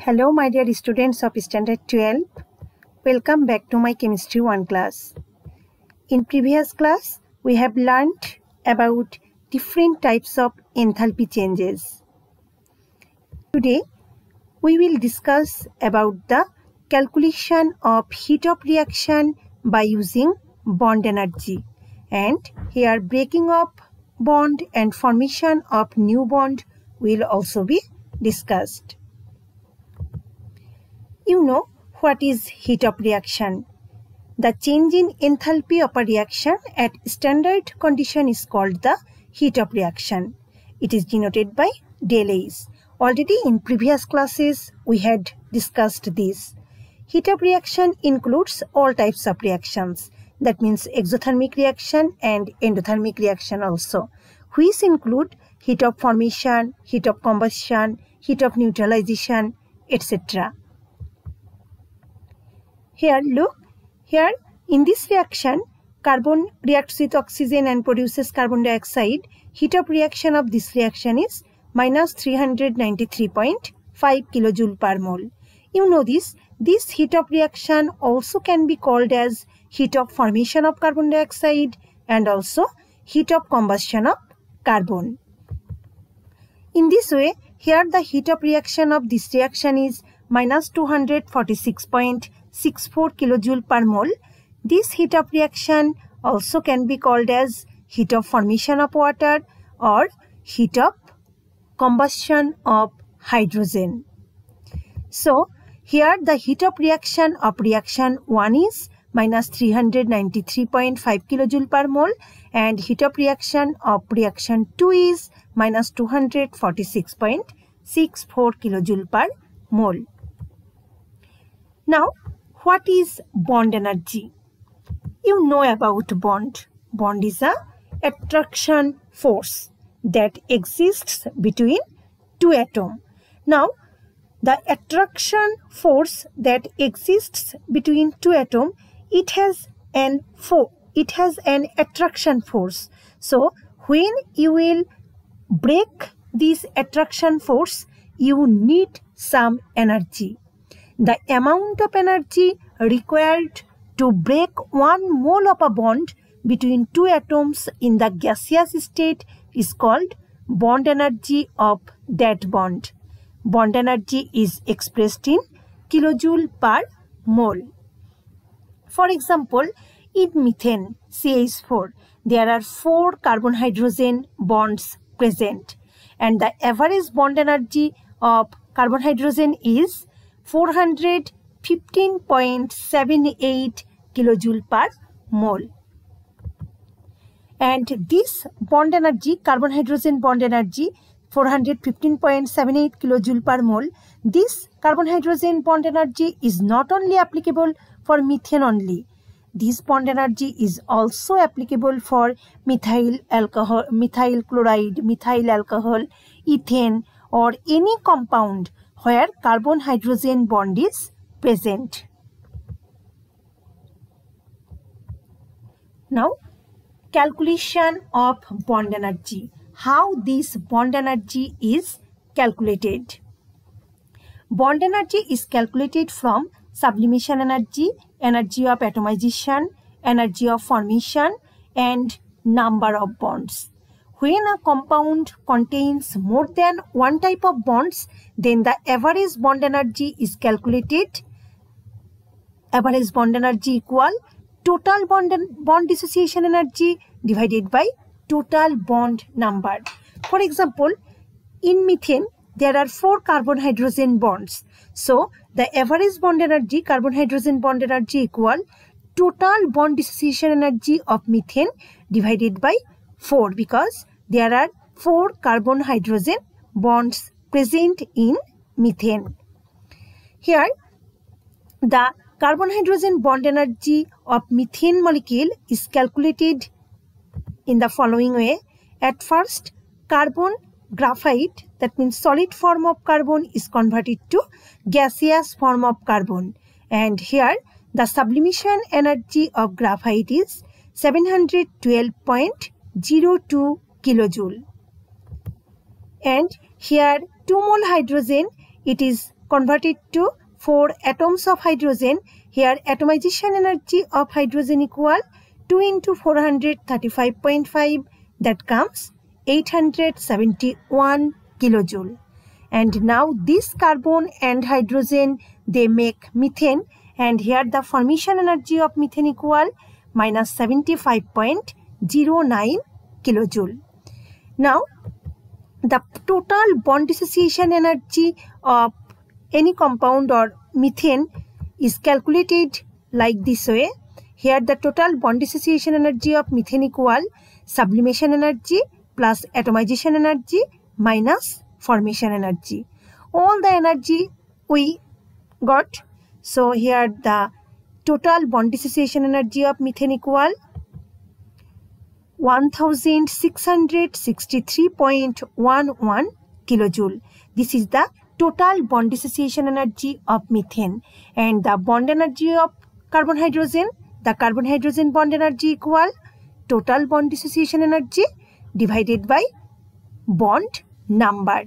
Hello my dear students of Standard 12. Welcome back to my Chemistry 1 class. In previous class, we have learned about different types of enthalpy changes. Today, we will discuss about the calculation of heat of reaction by using bond energy. And here breaking of bond and formation of new bond will also be discussed. You know what is heat of reaction. The change in enthalpy of a reaction at standard condition is called the heat of reaction. It is denoted by del H. Already in previous classes we had discussed this. Heat of reaction includes all types of reactions. That means exothermic reaction and endothermic reaction also, which include heat of formation, heat of combustion, heat of neutralization, etc. Here look, here in this reaction, carbon reacts with oxygen and produces carbon dioxide. Heat of reaction of this reaction is minus 393.5 kilojoule per mole. You know this heat of reaction also can be called as heat of formation of carbon dioxide and also heat of combustion of carbon. In this way, here the heat of reaction of this reaction is minus 246.64 kilojoule per mole. This heat of reaction also can be called as heat of formation of water or heat of combustion of hydrogen. So, here the heat of reaction of reaction 1 is minus 393.5 kilojoule per mole and heat of reaction of reaction 2 is minus 246.64 kilojoule per mole. Now, what is bond energy? You know about bond. Bond is an attraction force that exists between two atoms. Now, the attraction force that exists between two atoms, it has an attraction force. So, when you will break this attraction force, you need some energy. The amount of energy required to break 1 mole of a bond between two atoms in the gaseous state is called bond energy of that bond. Bond energy is expressed in kilojoule per mole. For example, in methane CH4, there are 4 carbon-hydrogen bonds present and the average bond energy of carbon-hydrogen is 415.78 kilojoule per mole. And this bond energy, carbon-hydrogen bond energy, 415.78 kilojoule per mole, this carbon-hydrogen bond energy is not only applicable for methane only. This bond energy is also applicable for methyl alcohol, methyl chloride, methyl alcohol, ethane or any compound where carbon-hydrogen bond is present. Now, calculation of bond energy. How this bond energy is calculated? Bond energy is calculated from sublimation energy, energy of atomization, energy of formation and number of bonds. When a compound contains more than one type of bonds, then the average bond energy is calculated. Average bond energy equal total bond dissociation energy divided by total bond number. For example, in methane, there are 4 carbon-hydrogen bonds. So, the average bond energy, carbon-hydrogen bond energy equal total bond dissociation energy of methane divided by 4 because there are 4 carbon-hydrogen bonds present in methane. Here, the carbon-hydrogen bond energy of methane molecule is calculated in the following way. At first, carbon graphite, that means solid form of carbon, is converted to gaseous form of carbon. And here, the sublimation energy of graphite is 712.02 kilojoule. And here, 2 mole hydrogen, it is converted to 4 atoms of hydrogen. Here atomization energy of hydrogen equal 2 into 435.5, that comes 871 kilojoule. And now this carbon and hydrogen, they make methane, and here the formation energy of methane equal minus 75.09 kilojoule. Now the total bond dissociation energy of any compound or methane is calculated like this way. Here the total bond dissociation energy of methane equal sublimation energy plus atomization energy minus formation energy. All the energy we got. So here the total bond dissociation energy of methane equal 1663.11 kilojoule. This is the total bond dissociation energy of methane. And the bond energy of carbon hydrogen, the carbon hydrogen bond energy equal total bond dissociation energy divided by bond number.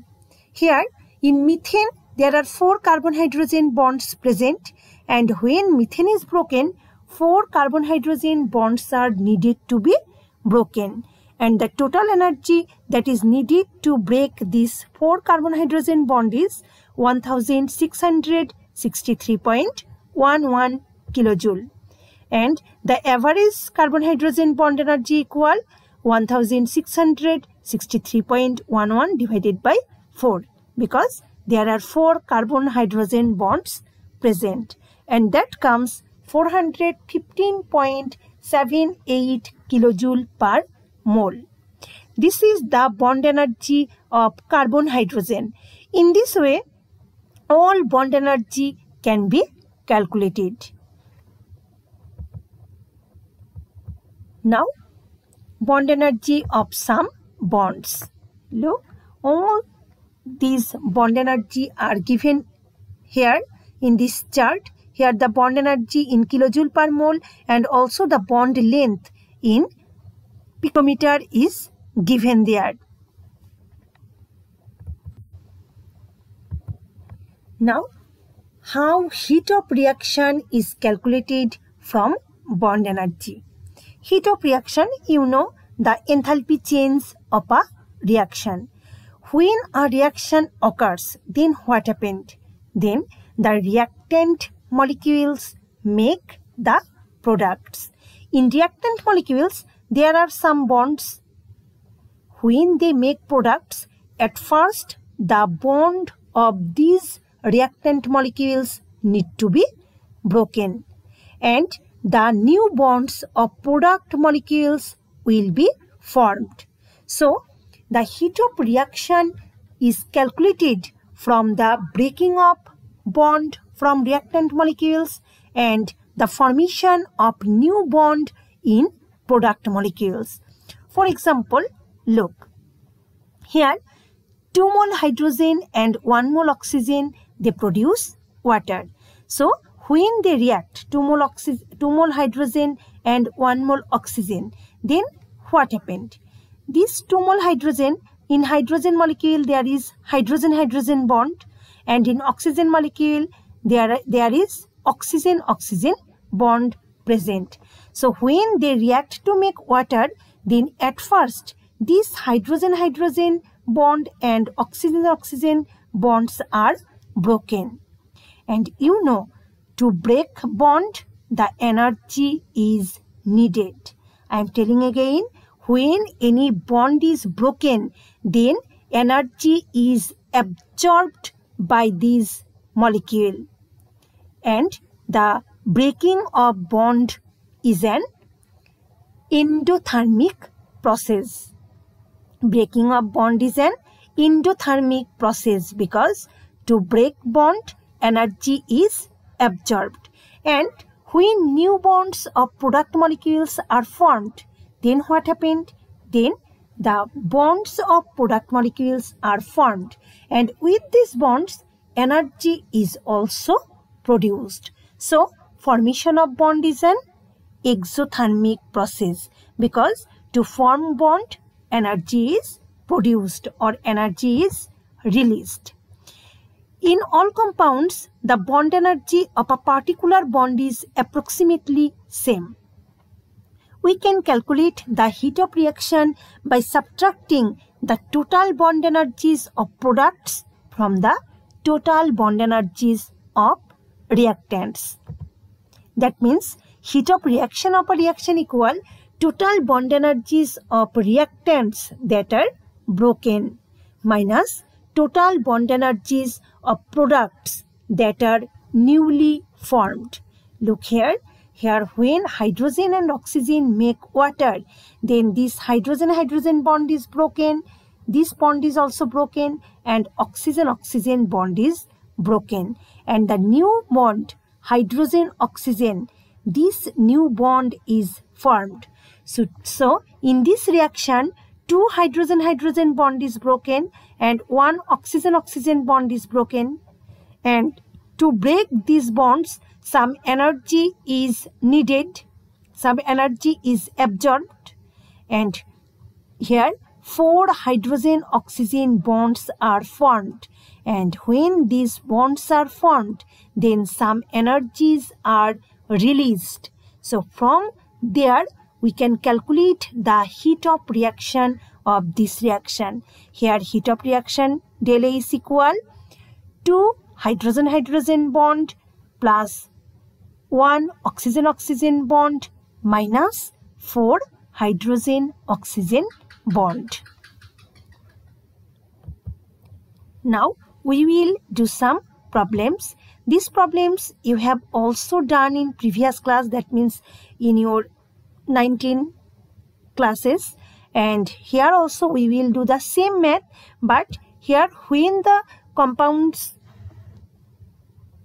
Here in methane there are 4 carbon hydrogen bonds present, and when methane is broken, 4 carbon hydrogen bonds are needed to be broken, and the total energy that is needed to break this 4 carbon hydrogen bond is 1663.11 kilojoule, and the average carbon hydrogen bond energy equal 1663.11 divided by 4, because there are 4 carbon hydrogen bonds present, and that comes 415.78 kilojoule per mole. This is the bond energy of carbon hydrogen. In this way, all bond energy can be calculated. Now, bond energy of some bonds. Look, all these bond energy are given here in this chart. Here the bond energy in kilojoule per mole and also the bond length in picometer is given there. Now, how heat of reaction is calculated from bond energy. Heat of reaction, you know, the enthalpy change of a reaction. When a reaction occurs, then what happened? Then the reactant molecules make the products. In reactant molecules, there are some bonds. When they make products, at first the bond of these reactant molecules need to be broken, and the new bonds of product molecules will be formed. So, the heat of reaction is calculated from the breaking of bond from reactant molecules and the formation of new bond in product molecules. For example, look, here 2 mole hydrogen and 1 mole oxygen, they produce water. So, when they react 2 mole hydrogen and 1 mole oxygen, then what happened? This 2 mole hydrogen, in hydrogen molecule there is hydrogen-hydrogen bond, and in oxygen molecule there is oxygen-oxygen bond present. So when they react to make water, then at first this hydrogen-hydrogen bond and oxygen-oxygen bonds are broken. And you know, to break bond, the energy is needed. I am telling again, when any bond is broken, then energy is absorbed by this molecule. And the breaking of bond is an endothermic process. Breaking of bond is an endothermic process because to break bond, energy is absorbed. And when new bonds of product molecules are formed, then what happened? Then the bonds of product molecules are formed, and with these bonds, energy is also produced. So, formation of bond is an exothermic process because to form bond, energy is produced or energy is released. In all compounds, the bond energy of a particular bond is approximately same. We can calculate the heat of reaction by subtracting the total bond energies of products from the total bond energies of reactants. That means heat of reaction of a reaction equal total bond energies of reactants that are broken minus total bond energies of products that are newly formed. Look here. Here, when hydrogen and oxygen make water, then this hydrogen-hydrogen bond is broken, this bond is also broken, and oxygen-oxygen bond is broken. And the new bond, hydrogen-oxygen, this new bond is formed. So in this reaction, two hydrogen-hydrogen bond is broken and one oxygen-oxygen bond is broken. And to break these bonds, some energy is needed, some energy is absorbed, and here 4 hydrogen-oxygen bonds are formed. And when these bonds are formed, then some energies are released. So from there, we can calculate the heat of reaction of this reaction. Here heat of reaction del A is equal to hydrogen-hydrogen bond plus 1 oxygen-oxygen bond minus 4 hydrogen-oxygen bond. Now we will do some problems. These problems you have also done in previous class, that means in your 19 classes, and here also we will do the same math, but here when the compounds,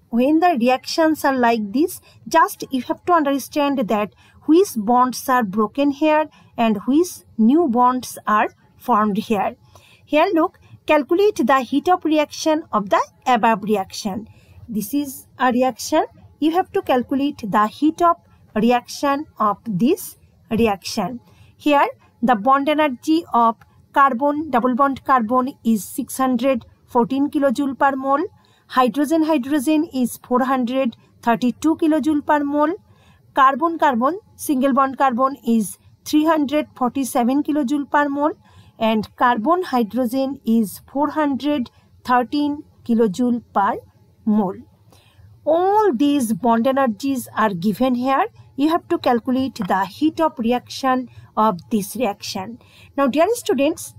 when the reactions are like this, just you have to understand that which bonds are broken here and which new bonds are formed here. Here look, calculate the heat of reaction of the above reaction. This is a reaction. You have to calculate the heat of reaction of this reaction. Here the bond energy of carbon, double bond carbon is 614 kilojoule per mole. Hydrogen is 432 kilojoule per mole. Carbon, single bond carbon is 347 kilojoule per mole, and carbon hydrogen is 413 kilojoule per mole. All these bond energies are given here. You have to calculate the heat of reaction of this reaction. Now dear students,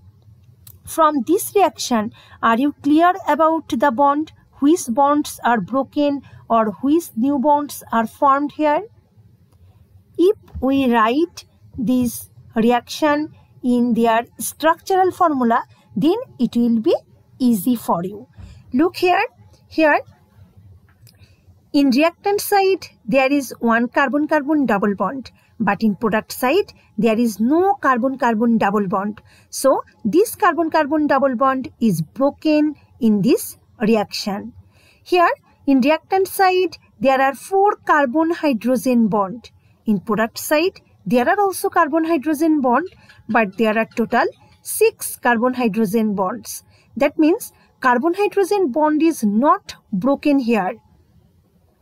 from this reaction, are you clear about the bond? Which bonds are broken or which new bonds are formed here? If we write this reaction in their structural formula, then it will be easy for you. Look here. Here in reactant side there is one carbon-carbon double bond, but in product side there is no carbon-carbon double bond. So this carbon-carbon double bond is broken in this reaction. Here in reactant side there are 4 carbon-hydrogen bond. In product side there are also carbon-hydrogen bond, but there are total 6 carbon-hydrogen bonds. That means carbon-hydrogen bond is not broken here.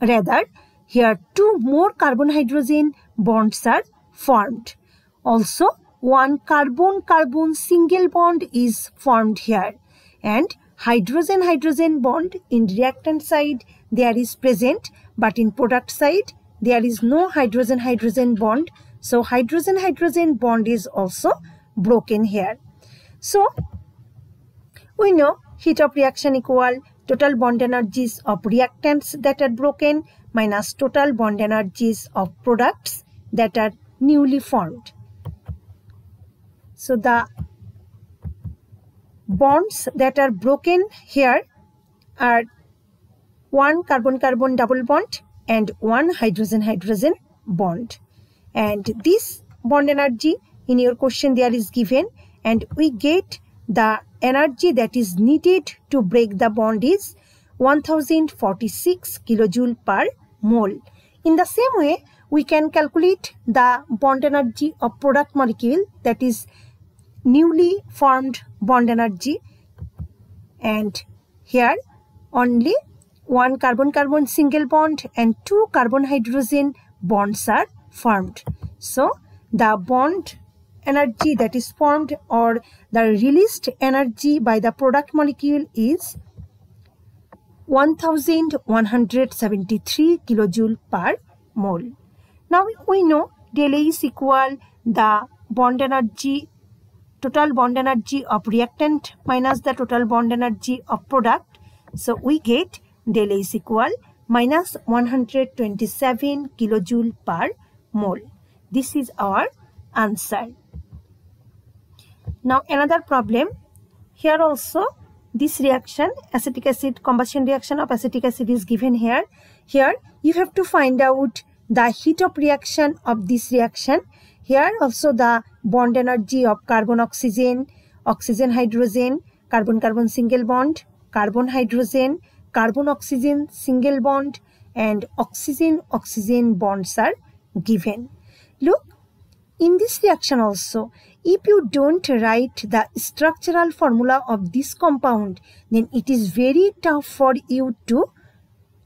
Rather, here 2 more carbon-hydrogen bonds are formed. Also, one carbon-carbon single bond is formed here, and hydrogen-hydrogen bond in reactant side there is present, but in product side there is no hydrogen-hydrogen bond. So hydrogen-hydrogen bond is also broken here. So we know heat of reaction equal total bond energies of reactants that are broken minus total bond energies of products that are newly formed. So the bonds that are broken here are one carbon-carbon double bond and one hydrogen-hydrogen bond. And this bond energy in your question there is given, and we get the energy that is needed to break the bond is 1046 kilojoule per mole. In the same way, we can calculate the bond energy of product molecule, that is newly formed bond energy. And here only one carbon-carbon single bond and two carbon-hydrogen bonds are formed. So the bond energy that is formed or the released energy by the product molecule is 1173 kilojoule per mole. Now we know del A is equal the bond energy, total bond energy of reactant minus the total bond energy of product. So we get del A is equal minus 127 kilojoule per mole. This is our answer. Now another problem. Here also this reaction, acetic acid, combustion reaction of acetic acid is given here. Here you have to find out the heat of reaction of this reaction. Here also the bond energy of carbon oxygen, oxygen hydrogen, carbon carbon single bond, carbon hydrogen, carbon oxygen single bond and oxygen oxygen bonds are given. Look, in this reaction also, if you don't write the structural formula of this compound, then it is very tough for you to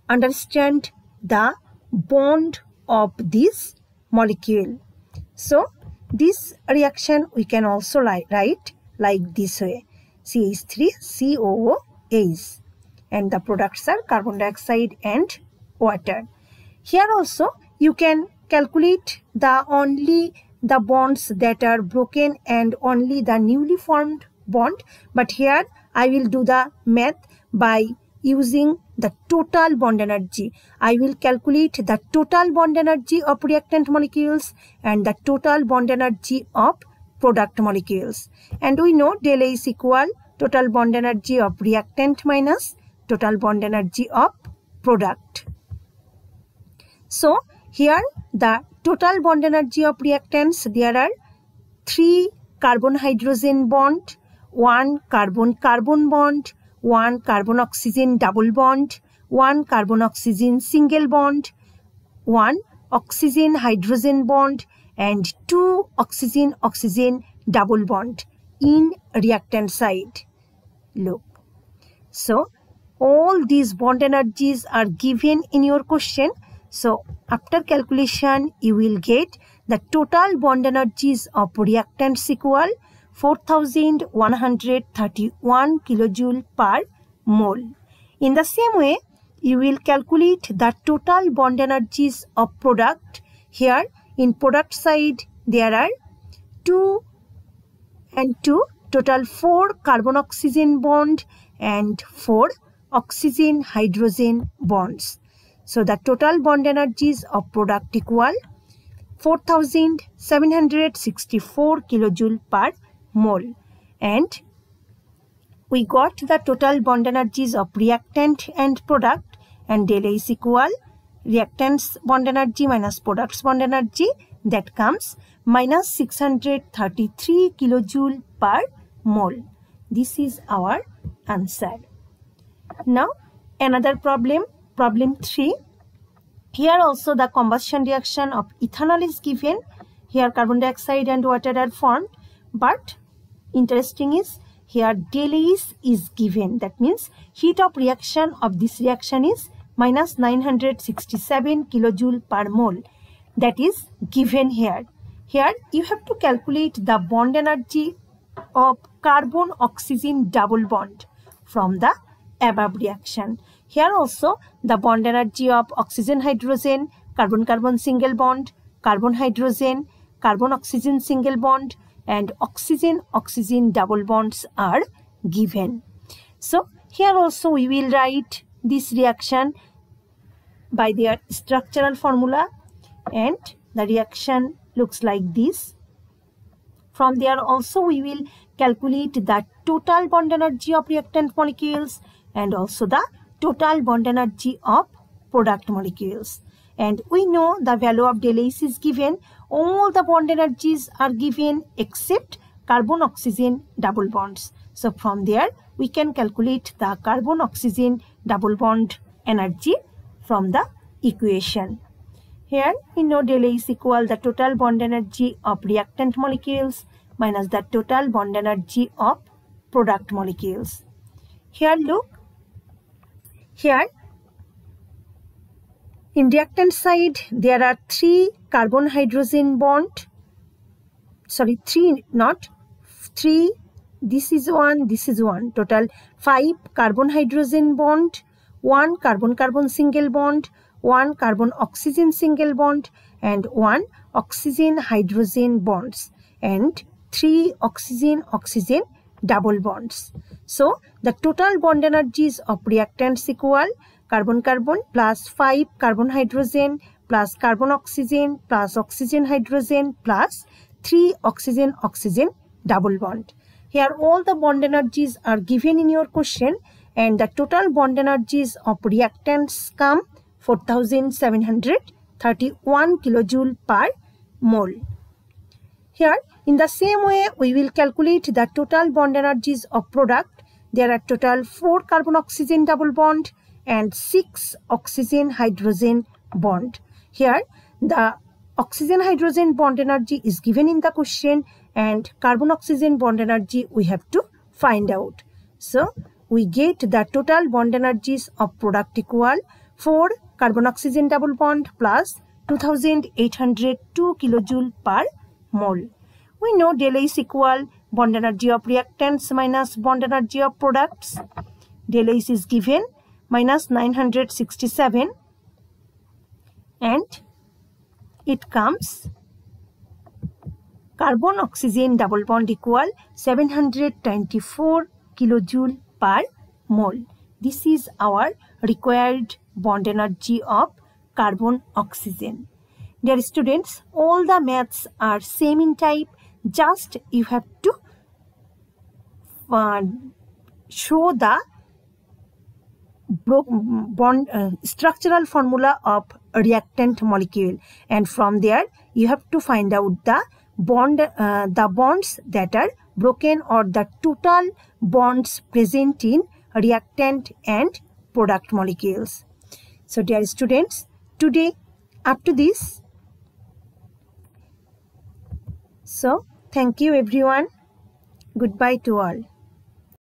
understand the bond of this molecule. So this reaction we can also write like this way: CH3COOH, and the products are carbon dioxide and water. Here also you can calculate only the bonds that are broken and only the newly formed bond, but here I will do the math by using the total bond energy. I will calculate the total bond energy of reactant molecules and the total bond energy of product molecules. And we know del A is equal total bond energy of reactant minus total bond energy of product. So here the total bond energy of reactants, there are 3 carbon hydrogen bond, 1 carbon carbon bond, 1 carbon oxygen double bond, 1 carbon oxygen single bond, 1 oxygen hydrogen bond and 2 oxygen oxygen double bond in reactant side. Look, so all these bond energies are given in your question. So after calculation you will get the total bond energies of reactants equal 4131 kilojoule per mole. In the same way you will calculate the total bond energies of product. Here in product side there are 2 and 2, total 4 carbon oxygen bond and 4 oxygen hydrogen bonds. So the total bond energies of product equal 4764 kilojoule per mole, and we got the total bond energies of reactant and product, and del A is equal reactants bond energy minus products bond energy, that comes minus 633 kilojoule per mole. This is our answer. Now another problem, problem 3. Here also the combustion reaction of ethanol is given. Here carbon dioxide and water are formed, but interesting is here del A is given. That means heat of reaction of this reaction is minus 967 kilojoule per mole. That is given here. Here you have to calculate the bond energy of carbon oxygen double bond from the above reaction. Here also the bond energy of oxygen hydrogen, carbon carbon single bond, carbon hydrogen, carbon oxygen single bond and oxygen oxygen double bonds are given. So here also we will write this reaction by their structural formula, and the reaction looks like this. From there also we will calculate the total bond energy of reactant molecules and also the total bond energy of product molecules. And we know the value of del A is given. All the bond energies are given except carbon oxygen double bonds. So from there we can calculate the carbon oxygen double bond energy from the equation. Here we know del A is equal the total bond energy of reactant molecules minus the total bond energy of product molecules. Here look, Here, in reactant side, there are 3 carbon-hydrogen bond. Sorry, 3, not 3. This is 1, this is 1. Total 5 carbon-hydrogen bond, 1 carbon-carbon single bond, 1 carbon-oxygen single bond, and 1 oxygen-hydrogen bonds, and 3 oxygen-oxygen double bonds. So, the total bond energies of reactants equal carbon-carbon plus 5 carbon-hydrogen plus carbon-oxygen plus oxygen-hydrogen plus 3 oxygen-oxygen double bond. Here all the bond energies are given in your question, and the total bond energies of reactants come 4731 kilojoule per mole. Here, in the same way, we will calculate the total bond energies of product. There are total 4 carbon-oxygen double bond and 6 oxygen-hydrogen bond. Here, the oxygen-hydrogen bond energy is given in the question, and carbon-oxygen bond energy we have to find out. So, we get the total bond energies of product equal 4 carbon-oxygen double bond plus 2802 kilojoule per mole. We know del A is equal bond energy of reactants minus bond energy of products. Del A is given minus 967, and it comes carbon-oxygen double bond equal 724 kilojoule per mole. This is our required bond energy of carbon-oxygen. Dear students, all the maths are same in type. Just you have to show the structural formula of reactant molecule, and from there you have to find out the bonds that are broken, or the total bonds present in reactant and product molecules. So dear students, today up to this. So thank you everyone. Goodbye to all.